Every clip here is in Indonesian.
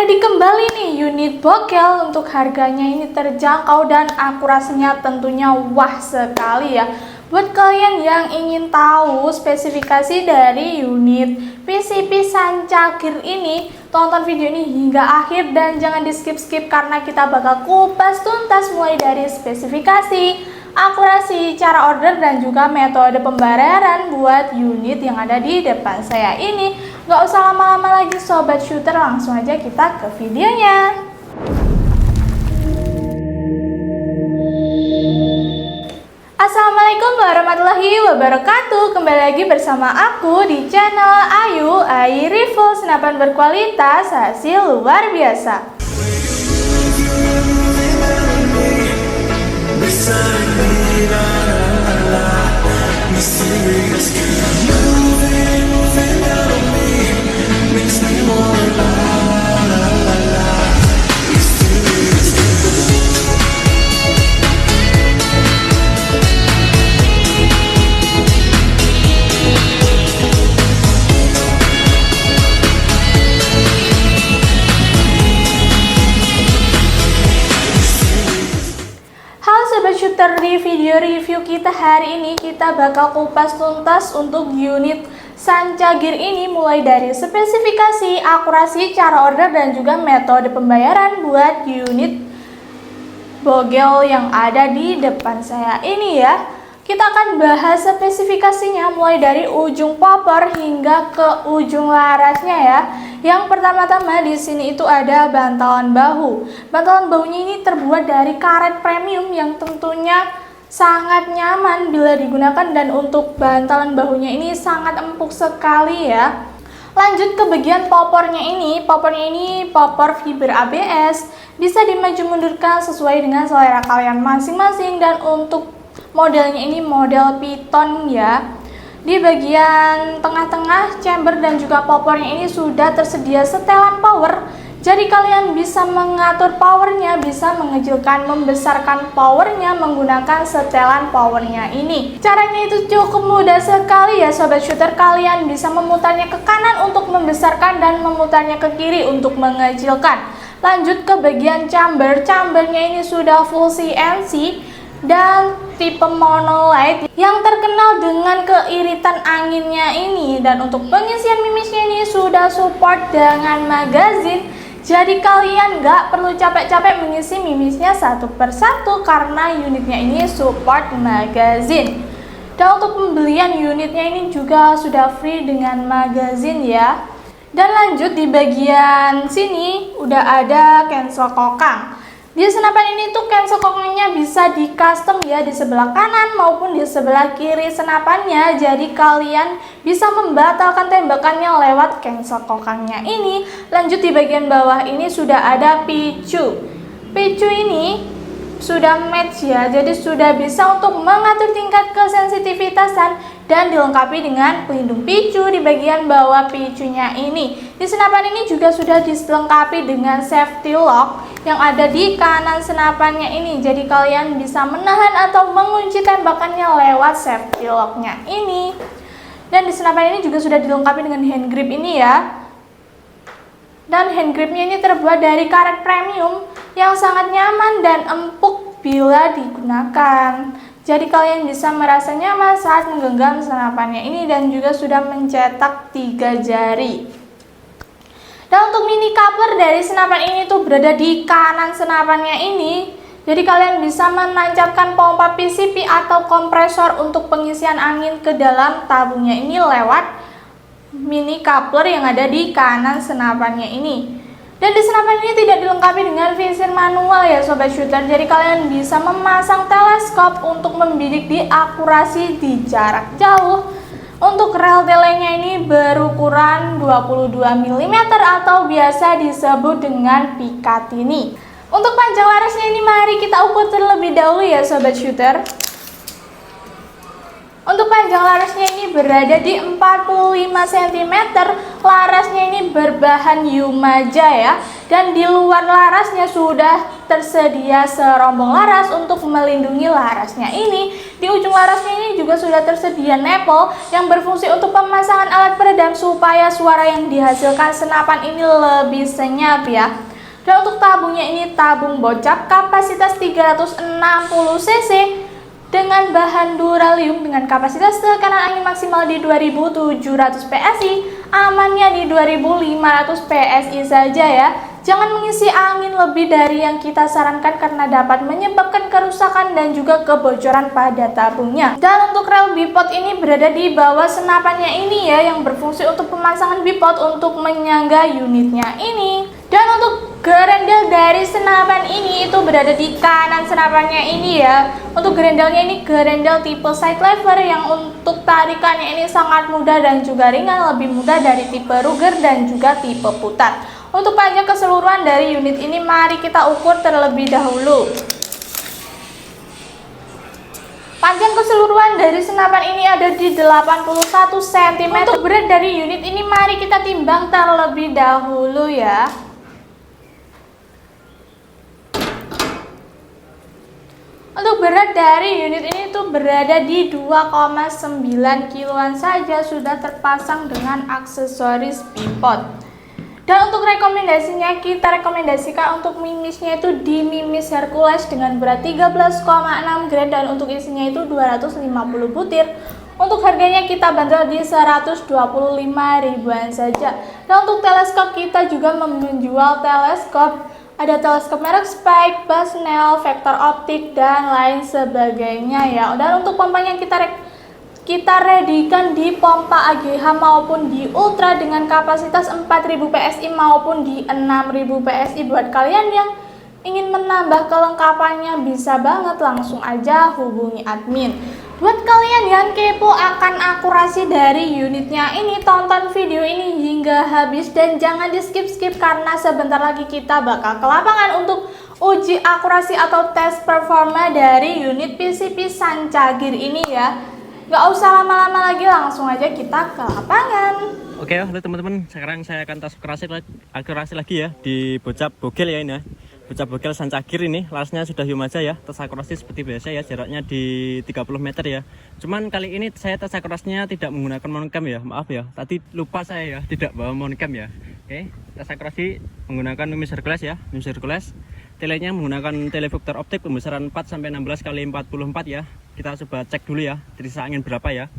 Ready kembali nih unit bogel, untuk harganya ini terjangkau dan akurasinya tentunya wah sekali ya. Buat kalian yang ingin tahu spesifikasi dari unit PCP Sancagir ini, tonton video ini hingga akhir dan jangan di skip-skip karena kita bakal kupas tuntas mulai dari spesifikasi, akurasi, cara order dan juga metode pembayaran buat unit yang ada di depan saya ini. Gak usah lama-lama lagi sobat shooter, langsung aja kita ke videonya. Assalamualaikum warahmatullahi wabarakatuh. Kembali lagi bersama aku di channel Ayu AI Review, senapan berkualitas hasil luar biasa. Shooter, di video review kita hari ini kita bakal kupas tuntas untuk unit Sancagir ini mulai dari spesifikasi, akurasi, cara order dan juga metode pembayaran buat unit bogel yang ada di depan saya ini ya. Kita akan bahas spesifikasinya mulai dari ujung popor hingga ke ujung larasnya ya. Yang pertama-tama di sini itu ada bantalan bahu. Bantalan bahunya ini terbuat dari karet premium yang tentunya sangat nyaman bila digunakan, dan untuk bantalan bahunya ini sangat empuk sekali ya. Lanjut ke bagian popornya ini popor fiber ABS, bisa dimaju mundurkan sesuai dengan selera kalian masing-masing, dan untuk modelnya ini model piton ya. Di bagian tengah-tengah chamber dan juga popornya ini sudah tersedia setelan power. Jadi kalian bisa mengatur powernya, bisa mengecilkan, membesarkan powernya menggunakan setelan powernya ini. Caranya itu cukup mudah sekali ya sobat shooter. Kalian bisa memutarnya ke kanan untuk membesarkan dan memutarnya ke kiri untuk mengecilkan. Lanjut ke bagian chamber. Chambernya ini sudah full CNC dan tipe monolight yang terkenal dengan keiritan anginnya ini, dan untuk pengisian mimisnya ini sudah support dengan magazine, jadi kalian nggak perlu capek-capek mengisi mimisnya satu persatu karena unitnya ini support magazine. Dan untuk pembelian unitnya ini juga sudah free dengan magazine ya. Dan lanjut di bagian sini udah ada cancel kokang. Di senapan ini tuh cancel kokangnya bisa di custom ya, di sebelah kanan maupun di sebelah kiri senapannya. Jadi kalian bisa membatalkan tembakannya lewat cancel kokangnya ini. Lanjut di bagian bawah ini sudah ada picu. Picu ini sudah match ya, jadi sudah bisa untuk mengatur tingkat kesensitivitasan dan dilengkapi dengan pelindung picu di bagian bawah picunya ini. Di senapan ini juga sudah dilengkapi dengan safety lock yang ada di kanan senapannya ini. Jadi kalian bisa menahan atau mengunci tembakannya lewat safety locknya ini. Dan di senapan ini juga sudah dilengkapi dengan hand grip ini ya. Dan hand gripnya ini terbuat dari karet premium yang sangat nyaman dan empuk bila digunakan. Jadi kalian bisa merasa nyaman saat menggenggam senapannya ini, dan juga sudah mencetak 3 jari. Dan untuk mini coupler dari senapan ini tuh berada di kanan senapannya ini. Jadi kalian bisa menancapkan pompa PCP atau kompresor untuk pengisian angin ke dalam tabungnya ini lewat mini coupler yang ada di kanan senapannya ini. Dan di senapan ini tidak dilengkapi dengan visir manual ya sobat shooter. Jadi kalian bisa memasang teleskop untuk membidik di akurasi di jarak jauh. Untuk rel telenya ini berukuran 22 mm atau biasa disebut dengan Picatinny. Untuk panjang larasnya ini mari kita ukur terlebih dahulu ya sobat shooter. Untuk panjang larasnya ini berada di 45 cm. Larasnya ini berbahan Yumaja ya. Dan di luar larasnya sudah tersedia serombong laras untuk melindungi larasnya ini. Di ujung larasnya ini juga sudah tersedia nipple yang berfungsi untuk pemasangan alat peredam supaya suara yang dihasilkan senapan ini lebih senyap ya. Dan untuk tabungnya ini tabung bocap kapasitas 360 cc dengan bahan duralium dengan kapasitas tekanan angin maksimal di 2700 PSI, amannya di 2500 PSI saja ya. Jangan mengisi angin lebih dari yang kita sarankan karena dapat menyebabkan kerusakan dan juga kebocoran pada tabungnya. Dan untuk rel bipod ini berada di bawah senapannya ini ya, yang berfungsi untuk pemasangan bipod untuk menyangga unitnya ini. Dan untuk gerendel dari senapan ini itu berada di kanan senapannya ini ya. Untuk gerendelnya ini gerendel tipe side lever yang untuk tarikannya ini sangat mudah dan juga ringan, lebih mudah dari tipe Ruger dan juga tipe putar. Untuk panjang keseluruhan dari unit ini mari kita ukur terlebih dahulu. Panjang keseluruhan dari senapan ini ada di 81 cm. Untuk berat dari unit ini mari kita timbang terlebih dahulu ya. Untuk berat dari unit ini tuh berada di 2,9 kiloan saja, sudah terpasang dengan aksesoris bipod. Dan untuk rekomendasinya kita rekomendasikan untuk mimisnya itu di mimis Hercules dengan berat 13,6 gram dan untuk isinya itu 250 butir. Untuk harganya kita bandrol di 125 ribuan saja. Dan untuk teleskop kita juga menjual teleskop. Ada teleskop merek Spike, Basnel, Vector Optik, dan lain sebagainya ya. Dan untuk pompanya kita readikan di pompa AGH maupun di Ultra dengan kapasitas 4000 PSI maupun di 6000 PSI. Buat kalian yang ingin menambah kelengkapannya bisa banget langsung aja hubungi admin. Buat kalian yang kepo akan akurasi dari unitnya ini, tonton video ini hingga habis dan jangan di skip-skip karena sebentar lagi kita bakal ke lapangan untuk uji akurasi atau tes performa dari unit PCP Sancagir ini ya. Gak usah lama-lama lagi, langsung aja kita ke lapangan. Oke, halo teman-teman, sekarang saya akan tes akurasi lagi ya di bocap bogel ya ini ya. Bocap bogel Sancagir ini, lasnya sudah Yumaja ya. Tes akurasi seperti biasa ya, jaraknya di 30 meter ya. Cuman kali ini saya tes akurasinya tidak menggunakan mononcam ya, maaf ya. Tadi lupa saya ya, tidak bawa mononcam ya. Oke, tes akurasi menggunakan mimis Hercules ya, mimis Hercules. Telenya menggunakan televektor optik pembesaran 4 sampai 16 kali 44 ya. Kita coba cek dulu ya, terisa angin berapa ya.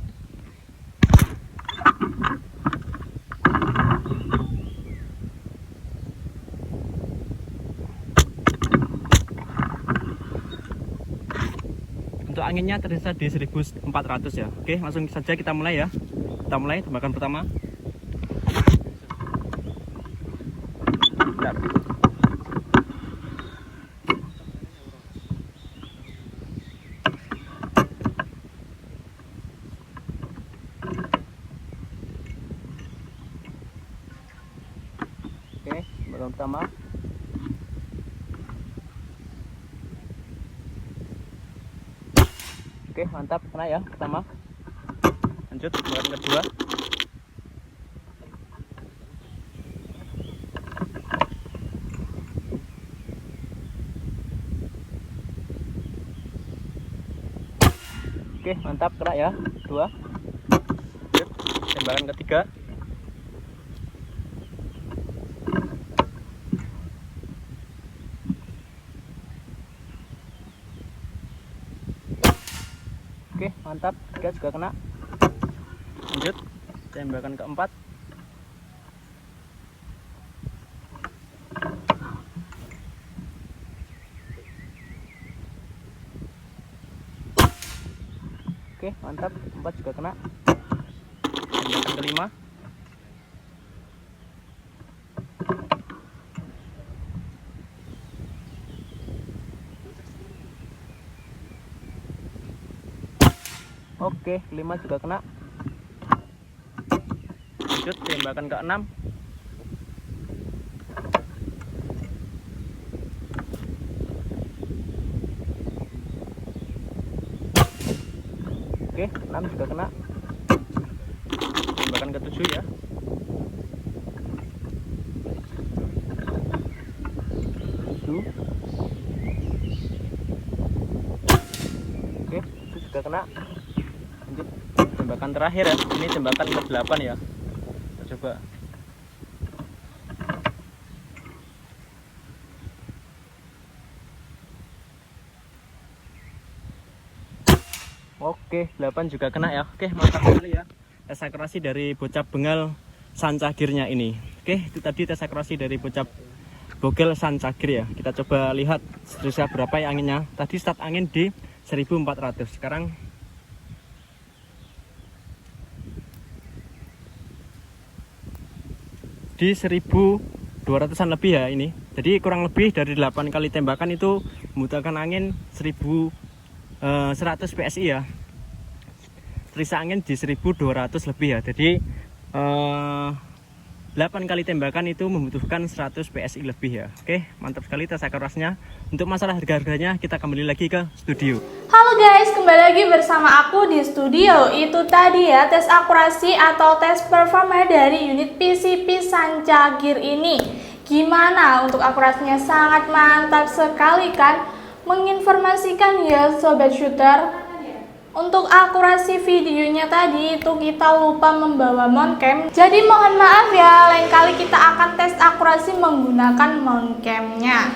Untuk anginnya terisa di 1400 ya. Oke, langsung saja kita mulai ya. Kita mulai tembakan pertama. Bentar. Oke, tembakan pertama. Oke, mantap, kena ya pertama. Lanjut tembakan kedua. Oke, mantap, kena ya kedua. Lanjut tembakan ketiga. Oke, mantap, tiga juga kena. Lanjut tembakan keempat. Oke, mantap, empat juga kena. Tembakan kelima. Oke, 5 juga kena. Lanjut tembakan ke-6. Oke, 6 juga kena. Tembakan ke-7 ya. sudah kena. Untuk tembakan terakhir ya, ini tembakan ke-8 ya. Kita coba. Oke, 8 juga kena ya. Oke, mantap sekali ya tes akurasi dari bocah bengal sancagirnya ini. Oke, itu tadi tes akurasi dari bocah bogel sancagir ya. Kita coba lihat seterusnya berapa ya anginnya. Tadi start angin di 1400. Sekarang di 1200-an lebih ya ini. Jadi kurang lebih dari 8 kali tembakan itu membutuhkan angin 100 PSI ya. Terisa angin di 1200 lebih ya. Jadi 8 kali tembakan itu membutuhkan 100 PSI lebih ya. Oke, mantap sekali tes akurasinya. Untuk masalah harga-harganya kita kembali lagi ke studio. Halo guys, kembali lagi bersama aku di studio. Itu tadi ya tes akurasi atau tes performa dari unit PCP Sancagir ini. Gimana untuk akurasinya? Sangat mantap sekali kan? Menginformasikan ya sobat shooter. Untuk akurasi videonya tadi itu kita lupa membawa moncam. Jadi mohon maaf ya, lain kali kita akan tes akurasi menggunakan moncamnya.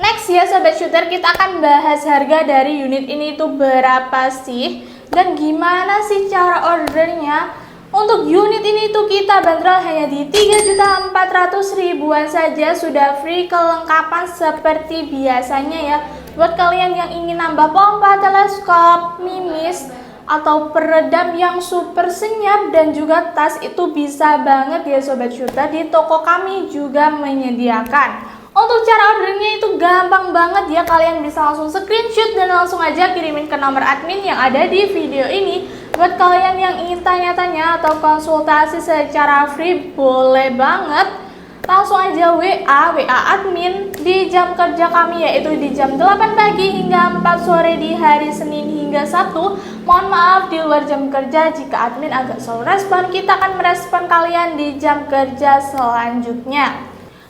Next ya sobat shooter, kita akan bahas harga dari unit ini itu berapa sih dan gimana sih cara ordernya. Untuk unit ini tuh kita bandrol hanya di 3.400.000-an saja, sudah free kelengkapan seperti biasanya ya. Buat kalian yang ingin nambah pompa, teleskop, mimis, atau peredam yang super senyap dan juga tas itu bisa banget ya sobat shooter, di toko kami juga menyediakan. Untuk cara ordernya itu gampang banget ya, kalian bisa langsung screenshot dan langsung aja kirimin ke nomor admin yang ada di video ini. Buat kalian yang ingin tanya-tanya atau konsultasi secara free, boleh banget langsung aja WA admin di jam kerja kami, yaitu di jam 8 pagi hingga 4 sore di hari Senin hingga Sabtu. Mohon maaf di luar jam kerja jika admin agak slow respon, kita akan merespon kalian di jam kerja selanjutnya.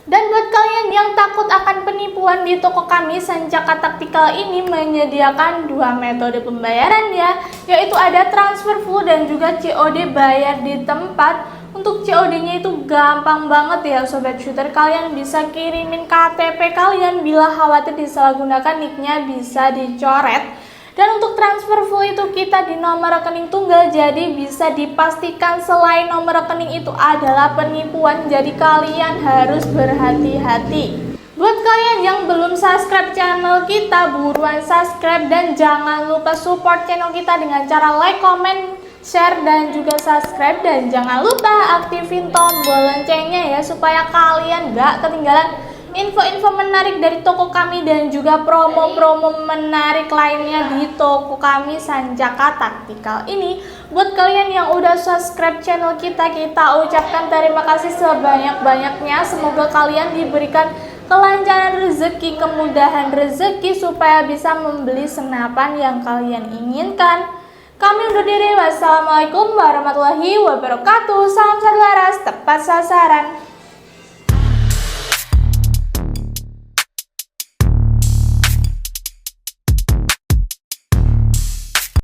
Dan buat kalian yang takut akan penipuan, di toko kami Sancaka Taktikal ini menyediakan 2 metode pembayaran ya, yaitu ada transfer full dan juga COD bayar di tempat. Untuk COD-nya itu gampang banget ya sobat shooter, kalian bisa kirimin KTP kalian, bila khawatir disalahgunakan nicknya bisa dicoret. Dan untuk transfer full itu kita di nomor rekening tunggal, jadi bisa dipastikan selain nomor rekening itu adalah penipuan, jadi kalian harus berhati-hati. Buat kalian yang belum subscribe channel kita, buruan subscribe dan jangan lupa support channel kita dengan cara like, comment, share, dan juga subscribe. Dan jangan lupa aktifin tombol loncengnya ya, supaya kalian gak ketinggalan info-info menarik dari toko kami dan juga promo-promo menarik lainnya di toko kami Sancaka Taktikal ini. Buat kalian yang udah subscribe channel kita, kita ucapkan terima kasih sebanyak-banyaknya. Semoga kalian diberikan kelancaran rezeki, kemudahan rezeki, supaya bisa membeli senapan yang kalian inginkan. Kami undur diri. Wassalamualaikum warahmatullahi wabarakatuh. Salam satu laras, tepat sasaran.